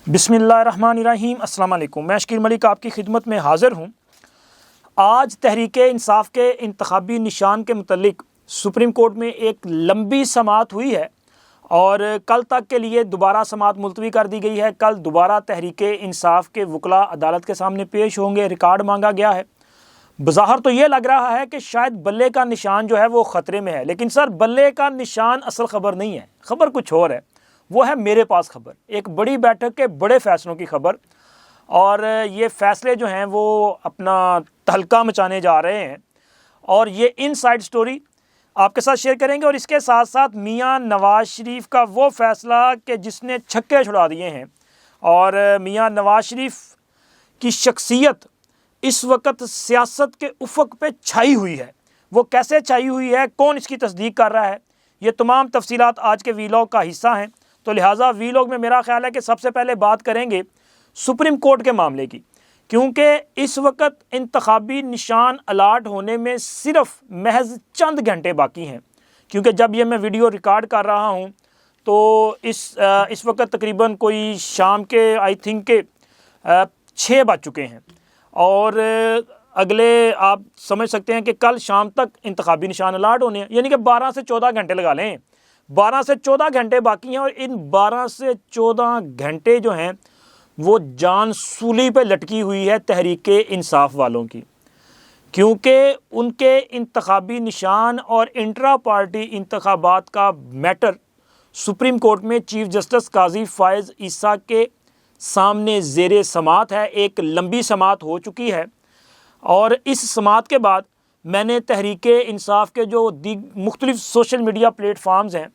بسم اللہ الرحمن الرحیم۔ السلام علیکم۔ میں شکیل ملک آپ کی خدمت میں حاضر ہوں۔ آج تحریک انصاف کے انتخابی نشان کے متعلق سپریم کورٹ میں ایک لمبی سماعت ہوئی ہے اور کل تک کے لیے دوبارہ سماعت ملتوی کر دی گئی ہے۔ کل دوبارہ تحریک انصاف کے وکلاء عدالت کے سامنے پیش ہوں گے، ریکارڈ مانگا گیا ہے۔ بظاہر تو یہ لگ رہا ہے کہ شاید بلے کا نشان جو ہے وہ خطرے میں ہے، لیکن سر بلے کا نشان اصل خبر نہیں ہے، خبر کچھ اور ہے۔ وہ ہے میرے پاس خبر، ایک بڑی بیٹھک کے بڑے فیصلوں کی خبر، اور یہ فیصلے جو ہیں وہ اپنا تہلکہ مچانے جا رہے ہیں، اور یہ ان سائڈ سٹوری آپ کے ساتھ شیئر کریں گے۔ اور اس کے ساتھ ساتھ میاں نواز شریف کا وہ فیصلہ کہ جس نے چھکے چھڑا دیے ہیں، اور میاں نواز شریف کی شخصیت اس وقت سیاست کے افق پہ چھائی ہوئی ہے۔ وہ کیسے چھائی ہوئی ہے، کون اس کی تصدیق کر رہا ہے، یہ تمام تفصیلات آج کے ویلاگ کا حصہ ہیں۔ تو لہٰذا ویلاگ میں میرا خیال ہے کہ سب سے پہلے بات کریں گے سپریم کورٹ کے معاملے کی، کیونکہ اس وقت انتخابی نشان الاٹ ہونے میں صرف محض چند گھنٹے باقی ہیں، کیونکہ جب یہ میں ویڈیو ریکارڈ کر رہا ہوں تو اس وقت تقریباً کوئی شام کے آئی تھنک کہ 6 بج چکے ہیں، اور اگلے آپ سمجھ سکتے ہیں کہ کل شام تک انتخابی نشان الاٹ ہونے ہیں، یعنی کہ 12 سے 14 گھنٹے لگا لیں۔ 12 سے 14 گھنٹے باقی ہیں، اور ان 12 سے 14 گھنٹے جو ہیں وہ جان سولی پہ لٹکی ہوئی ہے تحریک انصاف والوں کی، کیونکہ ان کے انتخابی نشان اور انٹرا پارٹی انتخابات کا میٹر سپریم کورٹ میں چیف جسٹس قاضی فائز عیسیٰ کے سامنے زیر سماعت ہے۔ ایک لمبی سماعت ہو چکی ہے، اور اس سماعت کے بعد میں نے تحریک انصاف کے جو مختلف سوشل میڈیا پلیٹ فارمز ہیں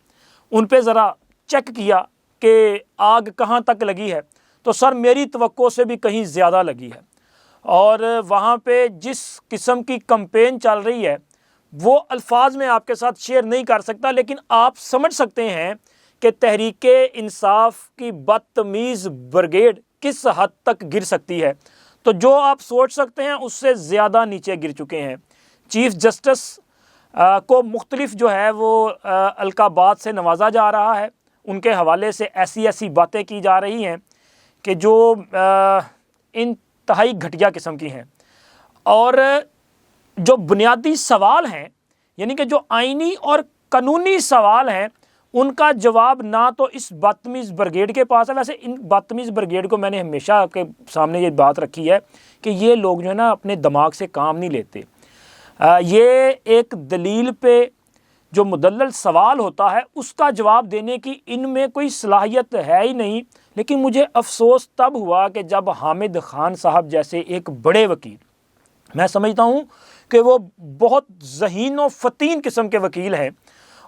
ان پہ ذرا چیک کیا کہ آگ کہاں تک لگی ہے، تو سر میری توقع سے بھی کہیں زیادہ لگی ہے، اور وہاں پہ جس قسم کی کمپین چل رہی ہے وہ الفاظ میں آپ کے ساتھ شیئر نہیں کر سکتا، لیکن آپ سمجھ سکتے ہیں کہ تحریک انصاف کی بدتمیز بریگیڈ کس حد تک گر سکتی ہے۔ تو جو آپ سوچ سکتے ہیں اس سے زیادہ نیچے گر چکے ہیں۔ چیف جسٹس کو مختلف جو ہے وہ القابات سے نوازا جا رہا ہے، ان کے حوالے سے ایسی باتیں کی جا رہی ہیں کہ جو انتہائی گھٹیا قسم کی ہیں، اور جو بنیادی سوال ہیں، یعنی کہ جو آئینی اور قانونی سوال ہیں، ان کا جواب نہ تو اس بدتمیز بریگیڈ کے پاس ہے۔ ویسے ان بدتمیز بریگیڈ کو میں نے ہمیشہ آپ کے سامنے یہ بات رکھی ہے کہ یہ لوگ جو ہے نا اپنے دماغ سے کام نہیں لیتے۔ یہ ایک دلیل پہ جو مدلل سوال ہوتا ہے اس کا جواب دینے کی ان میں کوئی صلاحیت ہے ہی نہیں۔ لیکن مجھے افسوس تب ہوا کہ جب حامد خان صاحب جیسے ایک بڑے وکیل، میں سمجھتا ہوں کہ وہ بہت ذہین و فطین قسم کے وکیل ہیں،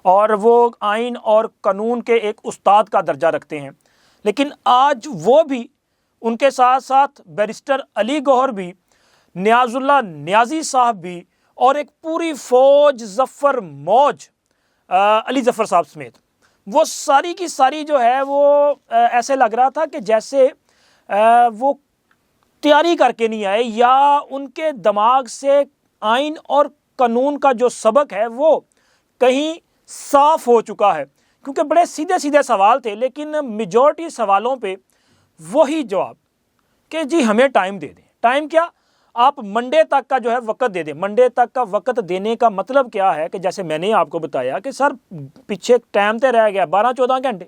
اور وہ آئین اور قانون کے ایک استاد کا درجہ رکھتے ہیں، لیکن آج وہ بھی، ان کے ساتھ ساتھ بیرسٹر علی گوہر بھی، نیاز اللہ نیازی صاحب بھی، اور ایک پوری فوج ظفر موج علی ظفر صاحب سمیت، وہ ساری کی ساری جو ہے وہ ایسے لگ رہا تھا کہ جیسے وہ تیاری کر کے نہیں آئے، یا ان کے دماغ سے آئین اور قانون کا جو سبق ہے وہ کہیں صاف ہو چکا ہے، کیونکہ بڑے سیدھے سوال تھے، لیکن میجورٹی سوالوں پہ وہی جواب کہ جی ہمیں ٹائم دے دیں۔ ٹائم کیا، آپ منڈے تک کا جو ہے وقت دے دیں۔ منڈے تک کا وقت دینے کا مطلب کیا ہے کہ جیسے میں نے آپ کو بتایا کہ سر پیچھے ٹائم تے رہ گیا 12-14 گھنٹے،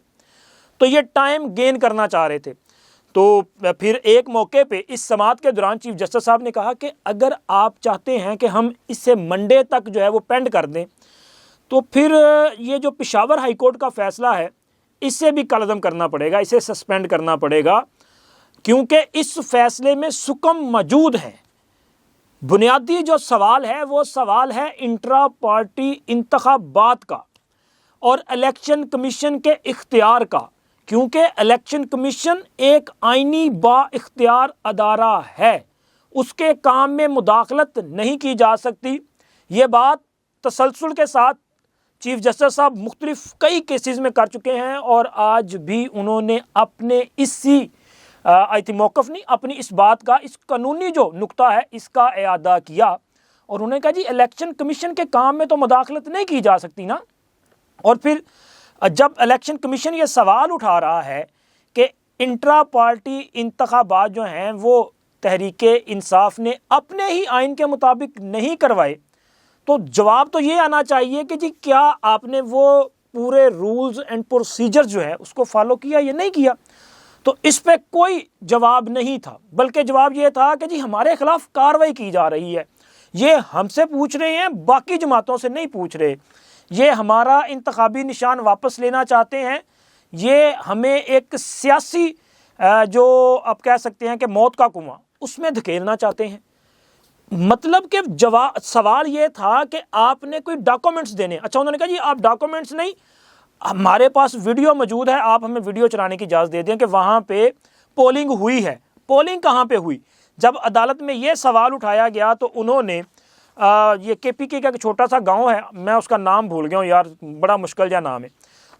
تو یہ ٹائم گین کرنا چاہ رہے تھے۔ تو پھر ایک موقع پہ اس سماعت کے دوران چیف جسٹس صاحب نے کہا کہ اگر آپ چاہتے ہیں کہ ہم اس سے منڈے تک جو ہے وہ پینڈ کر دیں، تو پھر یہ جو پشاور ہائی کورٹ کا فیصلہ ہے اس سے بھی کالعدم کرنا پڑے گا، اسے سسپینڈ کرنا پڑے گا، کیونکہ اس فیصلے میں سکم موجود ہے۔ بنیادی جو سوال ہے وہ سوال ہے انٹرا پارٹی انتخابات کا اور الیکشن کمیشن کے اختیار کا، کیونکہ الیکشن کمیشن ایک آئینی با اختیار ادارہ ہے، اس کے کام میں مداخلت نہیں کی جا سکتی۔ یہ بات تسلسل کے ساتھ چیف جسٹس صاحب مختلف کئی کیسز میں کر چکے ہیں، اور آج بھی انہوں نے اپنے اسی موقف نہیں، اپنی اس بات کا، اس قانونی جو نقطہ ہے اس کا اعادہ کیا، اور انہوں نے کہا جی الیکشن کمیشن کے کام میں تو مداخلت نہیں کی جا سکتی نا۔ اور پھر جب الیکشن کمیشن یہ سوال اٹھا رہا ہے کہ انٹرا پارٹی انتخابات جو ہیں وہ تحریک انصاف نے اپنے ہی آئین کے مطابق نہیں کروائے، تو جواب تو یہ آنا چاہیے کہ جی کیا آپ نے وہ پورے رولز اینڈ پروسیجر جو ہے اس کو فالو کیا یا نہیں کیا؟ تو اس پہ کوئی جواب نہیں تھا، بلکہ جواب یہ تھا کہ جی ہمارے خلاف کارروائی کی جا رہی ہے، یہ ہم سے پوچھ رہے ہیں، باقی جماعتوں سے نہیں پوچھ رہے، یہ ہمارا انتخابی نشان واپس لینا چاہتے ہیں، یہ ہمیں ایک سیاسی جو آپ کہہ سکتے ہیں کہ موت کا کنواں اس میں دھکیلنا چاہتے ہیں۔ مطلب کہ سوال یہ تھا کہ آپ نے کوئی ڈاکومنٹس دینے، اچھا انہوں نے کہا جی آپ ڈاکومنٹس نہیں، ہمارے پاس ویڈیو موجود ہے، آپ ہمیں ویڈیو چلانے کی اجازت دے دیں کہ وہاں پہ پولنگ ہوئی ہے۔ پولنگ کہاں پہ ہوئی؟ جب عدالت میں یہ سوال اٹھایا گیا تو انہوں نے یہ کے پی کے کا ایک چھوٹا سا گاؤں ہے، میں اس کا نام بھول گیا ہوں یار، بڑا مشکل جا نام ہے،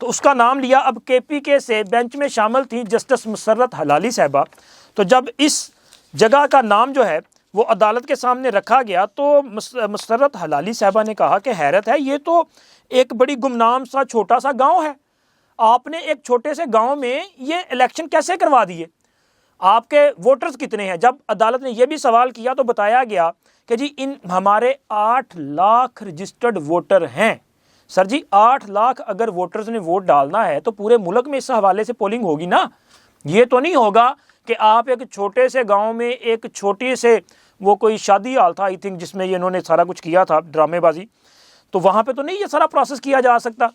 تو اس کا نام لیا۔ اب کے پی کے سے بینچ میں شامل تھی جسٹس مسرت حلالی صاحبہ، تو جب اس جگہ کا نام جو ہے وہ عدالت کے سامنے رکھا گیا تو مسرت حلالی صاحبہ نے کہا کہ حیرت ہے، یہ تو ایک بڑی گمنام سا چھوٹا سا گاؤں ہے، آپ نے ایک چھوٹے سے گاؤں میں یہ الیکشن کیسے کروا دیے؟ آپ کے ووٹرز کتنے ہیں؟ جب عدالت نے یہ بھی سوال کیا تو بتایا گیا کہ جی ہمارے 8 لاکھ رجسٹرڈ ووٹر ہیں۔ سر جی 8 لاکھ اگر ووٹرز نے ووٹ ڈالنا ہے تو پورے ملک میں اس حوالے سے پولنگ ہوگی نا، یہ تو نہیں ہوگا کہ آپ ایک چھوٹے سے گاؤں میں ایک چھوٹی سے وہ کوئی شادی ہال تھا آئی تھنک جس میں یہ انہوں نے سارا کچھ کیا تھا ڈرامے بازی، تو وہاں پہ تو نہیں یہ سارا پروسیس کیا جا سکتا۔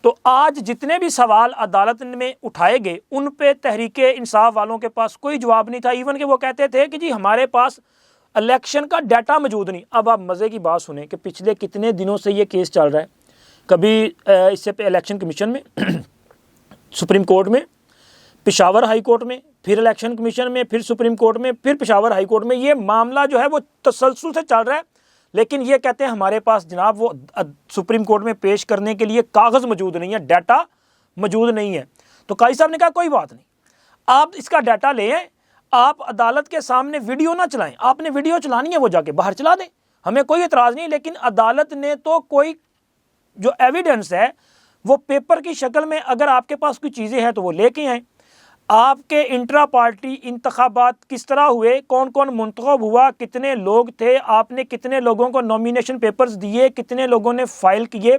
تو آج جتنے بھی سوال عدالت میں اٹھائے گئے ان پہ تحریک انصاف والوں کے پاس کوئی جواب نہیں تھا، ایون کہ وہ کہتے تھے کہ جی ہمارے پاس الیکشن کا ڈیٹا موجود نہیں۔ اب آپ مزے کی بات سنیں کہ پچھلے کتنے دنوں سے یہ کیس چل رہا ہے، کبھی اس سے پہ الیکشن کمیشن میں، سپریم کورٹ میں، پشاور ہائی کورٹ میں، پھر الیکشن کمیشن میں، پھر سپریم کورٹ میں، پھر پشاور ہائی کورٹ میں، یہ معاملہ جو ہے وہ تسلسل سے چل رہا ہے، لیکن یہ کہتے ہیں ہمارے پاس جناب وہ سپریم کورٹ میں پیش کرنے کے لیے کاغذ موجود نہیں ہے، ڈیٹا موجود نہیں ہے۔ تو قاضی صاحب نے کہا کوئی بات نہیں، آپ اس کا ڈیٹا لیں، آپ عدالت کے سامنے ویڈیو نہ چلائیں، آپ نے ویڈیو چلانی ہے وہ جا کے باہر چلا دیں، ہمیں کوئی اعتراض نہیں، لیکن عدالت نے تو کوئی جو ایویڈنس ہے وہ پیپر کی شکل میں اگر آپ کے پاس کوئی چیزیں ہیں تو وہ لے کے آئیں۔ آپ کے انٹرا پارٹی انتخابات کس طرح ہوئے، کون کون منتخب ہوا، کتنے لوگ تھے، آپ نے کتنے لوگوں کو نومینیشن پیپرز دیے، کتنے لوگوں نے فائل کیے،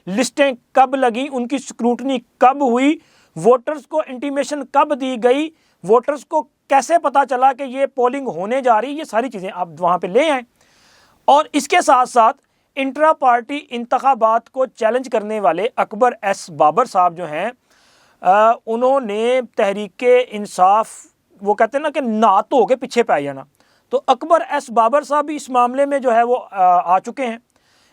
لسٹیں کب لگیں، ان کی سکروٹنی کب ہوئی، ووٹرز کو انٹیمیشن کب دی گئی، ووٹرز کو کیسے پتا چلا کہ یہ پولنگ ہونے جا رہی، یہ ساری چیزیں آپ وہاں پہ لے آئیں۔ اور اس کے ساتھ ساتھ انٹرا پارٹی انتخابات کو چیلنج کرنے والے اکبر ایس بابر صاحب جو ہیں، انہوں نے تحریک انصاف، وہ کہتے ہیں نا کہ نہا دھو کے پیچھے پہ جانا، تو اکبر ایس بابر صاحب بھی اس معاملے میں جو ہے وہ آ چکے ہیں،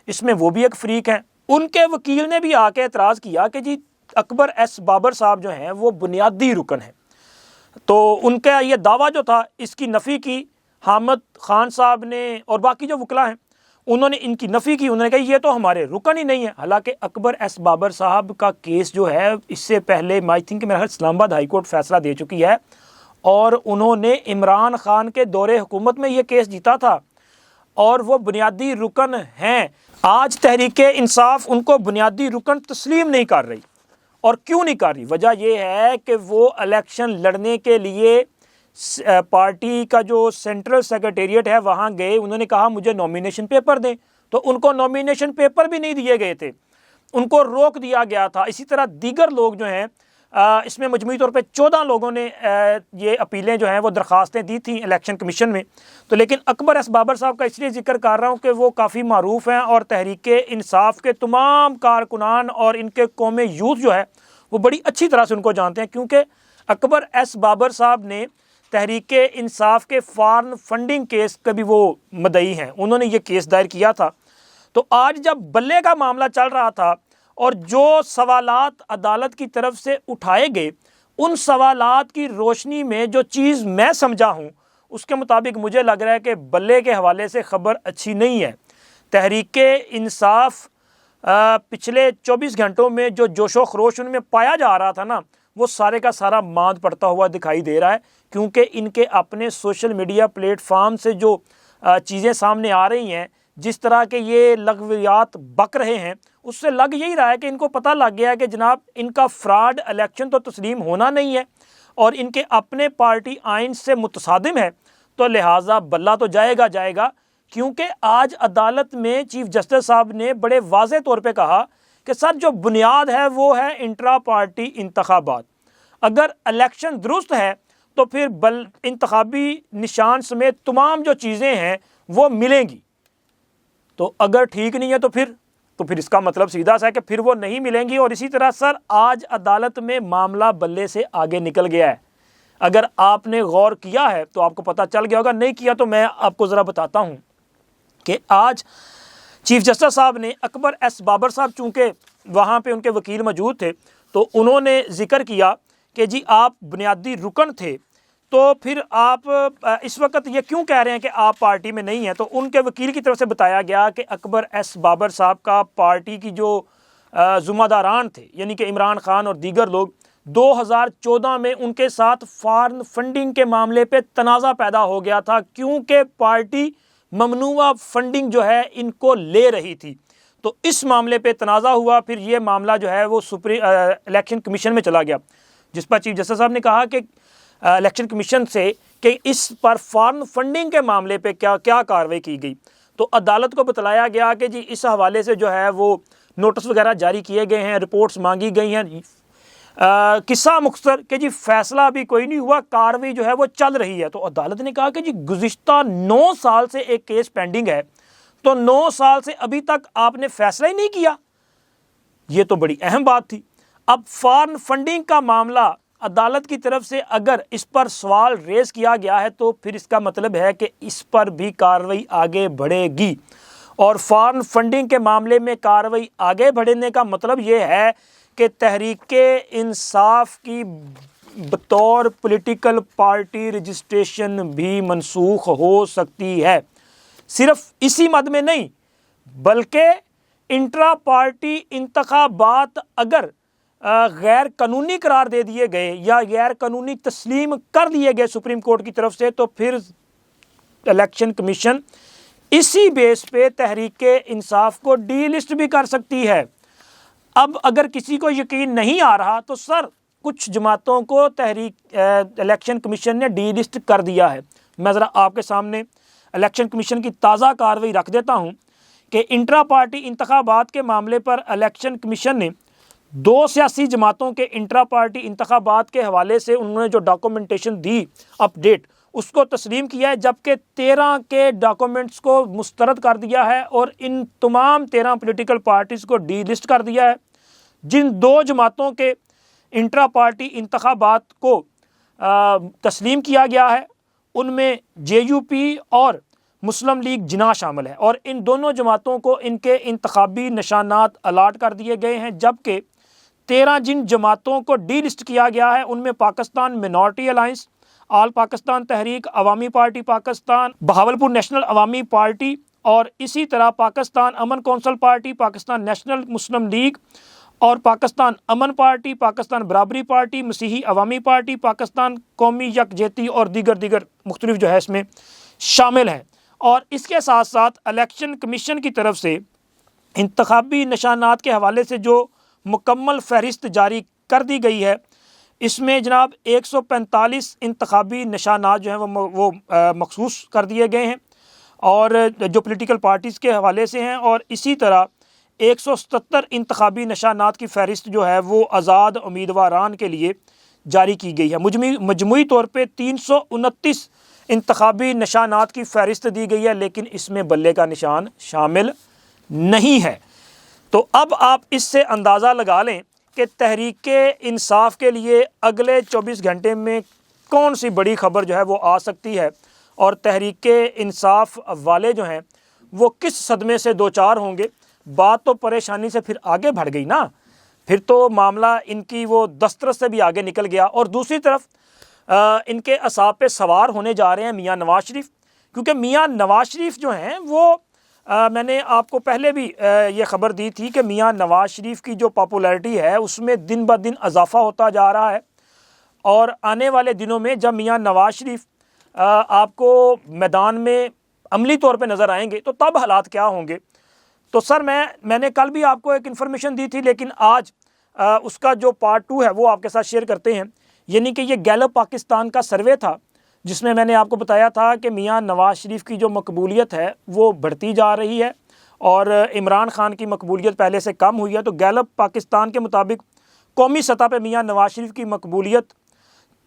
اس میں وہ بھی ایک فریق ہیں۔ ان کے وکیل نے بھی آ کے اعتراض کیا کہ جی اکبر ایس بابر صاحب جو ہیں وہ بنیادی رکن ہیں، تو ان کا یہ دعویٰ جو تھا اس کی نفی کی حامد خان صاحب نے، اور باقی جو وکلا ہیں انہوں نے ان کی نفی کی، انہوں نے کہا یہ تو ہمارے رکن ہی نہیں ہے۔ حالانکہ اکبر ایس بابر صاحب کا کیس جو ہے اس سے پہلے آئی تھنک میرا اسلام آباد ہائی کورٹ فیصلہ دے چکی ہے، اور انہوں نے عمران خان کے دور حکومت میں یہ کیس جیتا تھا، اور وہ بنیادی رکن ہیں۔ آج تحریک انصاف ان کو بنیادی رکن تسلیم نہیں کر رہی، اور کیوں نہیں کر رہی؟ وجہ یہ ہے کہ وہ الیکشن لڑنے کے لیے پارٹی کا جو سینٹرل سیکریٹریٹ ہے وہاں گئے، انہوں نے کہا مجھے نومینیشن پیپر دیں، تو ان کو نومینیشن پیپر بھی نہیں دیے گئے تھے، ان کو روک دیا گیا تھا۔ اسی طرح دیگر لوگ جو ہیں، اس میں مجموعی طور پہ 14 لوگوں نے یہ اپیلیں جو ہیں وہ درخواستیں دی تھیں الیکشن کمیشن میں، تو لیکن اکبر ایس بابر صاحب کا اس لیے ذکر کر رہا ہوں کہ وہ کافی معروف ہیں، اور تحریک انصاف کے تمام کارکنان اور ان کے قوم یوتھ جو ہے وہ بڑی اچھی طرح سے ان کو جانتے ہیں، کیونکہ اکبر ایس بابر صاحب نے تحریک انصاف کے فارن فنڈنگ کیس کا بھی وہ مدعی ہیں، انہوں نے یہ کیس دائر کیا تھا۔ تو آج جب بلے کا معاملہ چل رہا تھا اور جو سوالات عدالت کی طرف سے اٹھائے گئے، ان سوالات کی روشنی میں جو چیز میں سمجھا ہوں اس کے مطابق مجھے لگ رہا ہے کہ بلے کے حوالے سے خبر اچھی نہیں ہے۔ تحریک انصاف پچھلے 24 گھنٹوں میں جو جوش و خروش ان میں پایا جا رہا تھا نا، وہ سارے کا سارا ماند پڑتا ہوا دکھائی دے رہا ہے، کیونکہ ان کے اپنے سوشل میڈیا پلیٹ فارم سے جو چیزیں سامنے آ رہی ہیں، جس طرح کے یہ لغویات بک رہے ہیں، اس سے لگ یہی رہا ہے کہ ان کو پتہ لگ گیا ہے کہ جناب ان کا فراڈ الیکشن تو تسلیم ہونا نہیں ہے، اور ان کے اپنے پارٹی آئین سے متصادم ہے تو لہٰذا بلہ تو جائے گا، کیونکہ آج عدالت میں چیف جسٹس صاحب نے بڑے واضح طور پہ کہا کہ سر جو بنیاد ہے وہ ہے انٹرا پارٹی انتخابات، اگر الیکشن درست ہے تو پھر انتخابی نشان سمیت تمام جو چیزیں ہیں وہ ملیں گی، تو اگر ٹھیک نہیں ہے تو پھر اس کا مطلب سیدھا سا ہے کہ پھر وہ نہیں ملیں گی۔ اور اسی طرح سر آج عدالت میں معاملہ بلے سے آگے نکل گیا ہے، اگر آپ نے غور کیا ہے تو آپ کو پتہ چل گیا ہوگا، نہیں کیا تو میں آپ کو ذرا بتاتا ہوں کہ آج چیف جسٹس صاحب نے اکبر ایس بابر صاحب، چونکہ وہاں پہ ان کے وکیل موجود تھے، تو انہوں نے ذکر کیا کہ جی آپ بنیادی رکن تھے، تو پھر آپ اس وقت یہ کیوں کہہ رہے ہیں کہ آپ پارٹی میں نہیں ہیں؟ تو ان کے وکیل کی طرف سے بتایا گیا کہ اکبر ایس بابر صاحب کا پارٹی کی جو ذمہ داران تھے، یعنی کہ عمران خان اور دیگر لوگ، 2014 میں ان کے ساتھ فارن فنڈنگ کے معاملے پہ تنازع پیدا ہو گیا تھا، کیونکہ پارٹی ممنوعہ فنڈنگ جو ہے ان کو لے رہی تھی، تو اس معاملے پہ تنازع ہوا، پھر یہ معاملہ جو ہے وہ الیکشن کمیشن میں چلا گیا، جس پر چیف جسٹس صاحب نے کہا کہ الیکشن کمیشن سے کہ اس پر فارن فنڈنگ کے معاملے پہ کیا کارروائی کی گئی، تو عدالت کو بتلایا گیا کہ جی اس حوالے سے جو ہے وہ نوٹس وغیرہ جاری کیے گئے ہیں، رپورٹس مانگی گئی ہیں، قصہ مختصر کہ جی فیصلہ ابھی کوئی نہیں ہوا، کارروائی جو ہے وہ چل رہی ہے۔ تو عدالت نے کہا کہ جی گزشتہ 9 سال سے ایک کیس پینڈنگ ہے، تو 9 سال سے ابھی تک آپ نے فیصلہ ہی نہیں کیا، یہ تو بڑی اہم بات تھی۔ اب فارن فنڈنگ کا معاملہ عدالت کی طرف سے اگر اس پر سوال ریز کیا گیا ہے تو پھر اس کا مطلب ہے کہ اس پر بھی کارروائی آگے بڑھے گی، اور فارن فنڈنگ کے معاملے میں کارروائی آگے بڑھنے کا مطلب یہ ہے کہ تحریک انصاف کی بطور پولیٹیکل پارٹی رجسٹریشن بھی منسوخ ہو سکتی ہے۔ صرف اسی مد میں نہیں بلکہ انٹرا پارٹی انتخابات اگر غیر قانونی قرار دے دیے گئے یا غیر قانونی تسلیم کر دیے گئے سپریم کورٹ کی طرف سے، تو پھر الیکشن کمیشن اسی بیس پہ تحریک انصاف کو ڈی لسٹ بھی کر سکتی ہے۔ اب اگر کسی کو یقین نہیں آ رہا تو سر کچھ جماعتوں کو الیکشن کمیشن نے ڈی لسٹ کر دیا ہے۔ میں ذرا آپ کے سامنے الیکشن کمیشن کی تازہ کارروائی رکھ دیتا ہوں کہ انٹرا پارٹی انتخابات کے معاملے پر الیکشن کمیشن نے 2 سیاسی جماعتوں کے انٹرا پارٹی انتخابات کے حوالے سے انہوں نے جو ڈاکومنٹیشن دی اپڈیٹ اس کو تسلیم کیا ہے، جبکہ 13 کے ڈاکومنٹس کو مسترد کر دیا ہے اور ان تمام 13 پولیٹیکل پارٹیز کو ڈی لسٹ کر دیا ہے۔ جن 2 جماعتوں کے انٹرا پارٹی انتخابات کو تسلیم کیا گیا ہے ان میں JUP اور مسلم لیگ جناح شامل ہے، اور ان دونوں جماعتوں کو ان کے انتخابی نشانات الاٹ کر دیے گئے ہیں، جبکہ 13 جن جماعتوں کو ڈی لسٹ کیا گیا ہے ان میں پاکستان منارٹی الائنس، آل پاکستان تحریک، عوامی پارٹی پاکستان، بہاولپور نیشنل عوامی پارٹی، اور اسی طرح پاکستان امن کونسل پارٹی، پاکستان نیشنل مسلم لیگ، اور پاکستان امن پارٹی، پاکستان برابری پارٹی، مسیحی عوامی پارٹی، پاکستان قومی یکجہتی اور دیگر مختلف جو ہے اس میں شامل ہیں۔ اور اس کے ساتھ ساتھ الیکشن کمیشن کی طرف سے انتخابی نشانات کے حوالے سے جو مکمل فہرست جاری کر دی گئی ہے، اس میں جناب 145 انتخابی نشانات جو ہیں وہ مخصوص کر دیے گئے ہیں اور جو پولیٹیکل پارٹیز کے حوالے سے ہیں، اور اسی طرح 177 انتخابی نشانات کی فہرست جو ہے وہ آزاد امیدواران کے لیے جاری کی گئی ہے۔ مجموعی طور پہ 329 انتخابی نشانات کی فہرست دی گئی ہے، لیکن اس میں بلے کا نشان شامل نہیں ہے۔ تو اب آپ اس سے اندازہ لگا لیں کہ تحریک انصاف کے لیے اگلے 24 گھنٹے میں کون سی بڑی خبر جو ہے وہ آ سکتی ہے، اور تحریک انصاف والے جو ہیں وہ کس صدمے سے دوچار ہوں گے۔ بات تو پریشانی سے پھر آگے بڑھ گئی نا، پھر تو معاملہ ان کی وہ دسترس سے بھی آگے نکل گیا، اور دوسری طرف ان کے اعصاب پہ سوار ہونے جا رہے ہیں میاں نواز شریف، کیونکہ میاں نواز شریف جو ہیں وہ میں نے آپ کو پہلے بھی یہ خبر دی تھی کہ میاں نواز شریف کی جو پاپولیرٹی ہے اس میں دن بہ دن اضافہ ہوتا جا رہا ہے، اور آنے والے دنوں میں جب میاں نواز شریف آپ کو میدان میں عملی طور پہ نظر آئیں گے تو تب حالات کیا ہوں گے۔ تو سر میں نے کل بھی آپ کو ایک انفارمیشن دی تھی، لیکن آج اس کا جو پارٹ 2 ہے وہ آپ کے ساتھ شیئر کرتے ہیں۔ یعنی کہ یہ گیلپ پاکستان کا سروے تھا جس میں نے آپ کو بتایا تھا کہ میاں نواز شریف کی جو مقبولیت ہے وہ بڑھتی جا رہی ہے اور عمران خان کی مقبولیت پہلے سے کم ہوئی ہے۔ تو گیلپ پاکستان کے مطابق قومی سطح پہ میاں نواز شریف کی مقبولیت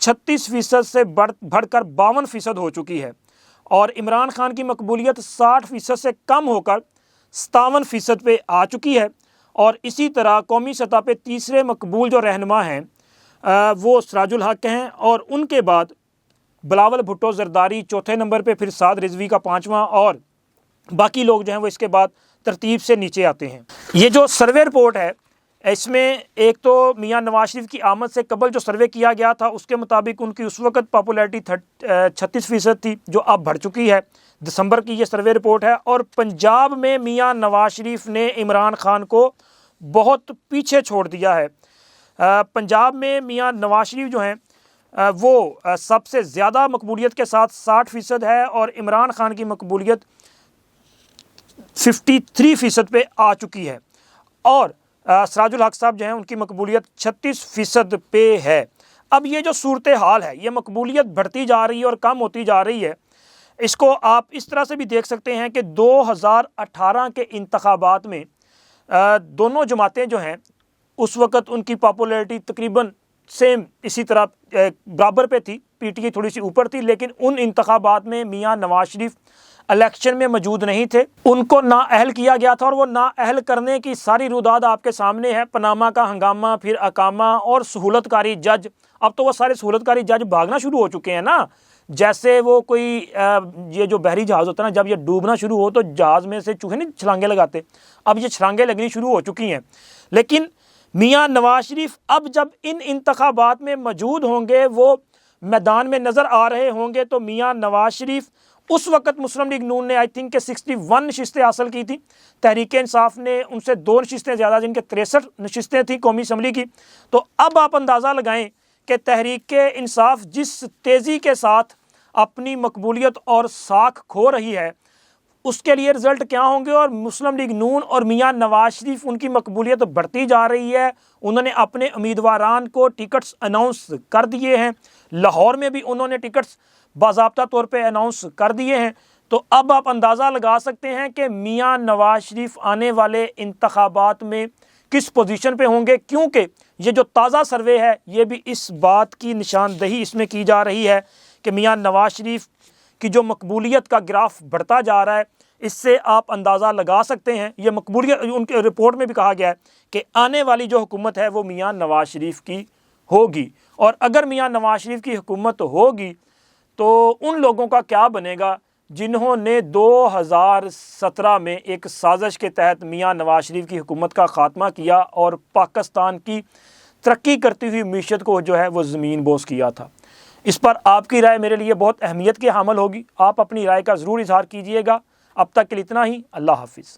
36% سے بڑھ کر 52% ہو چکی ہے اور عمران خان کی مقبولیت 60% سے کم ہو کر 57% پہ آ چکی ہے۔ اور اسی طرح قومی سطح پہ تیسرے مقبول جو رہنما ہیں وہ سراج الحق ہیں اور ان کے بعد بلاول بھٹو زرداری چوتھے نمبر پہ، پھر سعد رضوی کا 5واں، اور باقی لوگ جو ہیں وہ اس کے بعد ترتیب سے نیچے آتے ہیں۔ یہ جو سروے رپورٹ ہے اس میں ایک تو میاں نواز شریف کی آمد سے قبل جو سروے کیا گیا تھا اس کے مطابق ان کی اس وقت پاپولیرٹی 36% تھی جو اب بڑھ چکی ہے۔ دسمبر کی یہ سروے رپورٹ ہے اور پنجاب میں میاں نواز شریف نے عمران خان کو بہت پیچھے چھوڑ دیا ہے۔ پنجاب میں میاں نواز شریف جو ہیں وہ سب سے زیادہ مقبولیت کے ساتھ 60% ہے اور عمران خان کی مقبولیت 53% پہ آ چکی ہے اور سراج الحق صاحب جو ہیں ان کی مقبولیت 36% پہ ہے۔ اب یہ جو صورتحال ہے، یہ مقبولیت بڑھتی جا رہی ہے اور کم ہوتی جا رہی ہے، اس کو آپ اس طرح سے بھی دیکھ سکتے ہیں کہ 2018 کے انتخابات میں دونوں جماعتیں جو ہیں اس وقت ان کی پاپولیرٹی تقریباً سیم اسی طرح برابر پہ تھی، پی ٹی آئی تھوڑی سی اوپر تھی، لیکن ان انتخابات میں میاں نواز شریف الیکشن میں موجود نہیں تھے، ان کو نااہل کیا گیا تھا اور وہ نااہل کرنے کی ساری روداد آپ کے سامنے ہے۔ پاناما کا ہنگامہ، پھر اقامہ اور سہولت کاری جج، اب تو وہ سارے سہولت کاری جج بھاگنا شروع ہو چکے ہیں نا، جیسے وہ کوئی یہ جو بحری جہاز ہوتا ہے نا، جب یہ ڈوبنا شروع ہو تو جہاز میں سے چوہے نہیں چھلانگے لگاتے، اب یہ چھلانگے لگنی شروع ہو چکی ہیں۔ لیکن میاں نواز شریف اب جب ان انتخابات میں موجود ہوں گے، وہ میدان میں نظر آ رہے ہوں گے، تو میاں نواز شریف اس وقت مسلم لیگ نون نے آئی تھنک کہ 61 نشستیں حاصل کی تھی، تحریک انصاف نے ان سے 2 نشستیں زیادہ، جن کے 63 نشستیں تھیں قومی اسمبلی کی۔ تو اب آپ اندازہ لگائیں کہ تحریک انصاف جس تیزی کے ساتھ اپنی مقبولیت اور ساکھ کھو رہی ہے اس کے لیے رزلٹ کیا ہوں گے، اور مسلم لیگ نون اور میاں نواز شریف ان کی مقبولیت بڑھتی جا رہی ہے۔ انہوں نے اپنے امیدواران کو ٹکٹس اناؤنس کر دیے ہیں، لاہور میں بھی انہوں نے ٹکٹس باضابطہ طور پہ اناؤنس کر دیے ہیں۔ تو اب آپ اندازہ لگا سکتے ہیں کہ میاں نواز شریف آنے والے انتخابات میں کس پوزیشن پہ ہوں گے، کیونکہ یہ جو تازہ سروے ہے یہ بھی اس بات کی نشاندہی اس میں کی جا رہی ہے کہ میاں نواز شریف کی جو مقبولیت کا گراف بڑھتا جا رہا ہے، اس سے آپ اندازہ لگا سکتے ہیں، یہ مقبولیت ان کے رپورٹ میں بھی کہا گیا ہے کہ آنے والی جو حکومت ہے وہ میاں نواز شریف کی ہوگی، اور اگر میاں نواز شریف کی حکومت ہوگی تو ان لوگوں کا کیا بنے گا جنہوں نے 2017 میں ایک سازش کے تحت میاں نواز شریف کی حکومت کا خاتمہ کیا اور پاکستان کی ترقی کرتی ہوئی معیشت کو جو ہے وہ زمین بوس کیا تھا۔ اس پر آپ کی رائے میرے لیے بہت اہمیت کی حامل ہوگی، آپ اپنی رائے کا ضرور اظہار کیجئے گا۔ اب تک کے لیے اتنا ہی، اللہ حافظ۔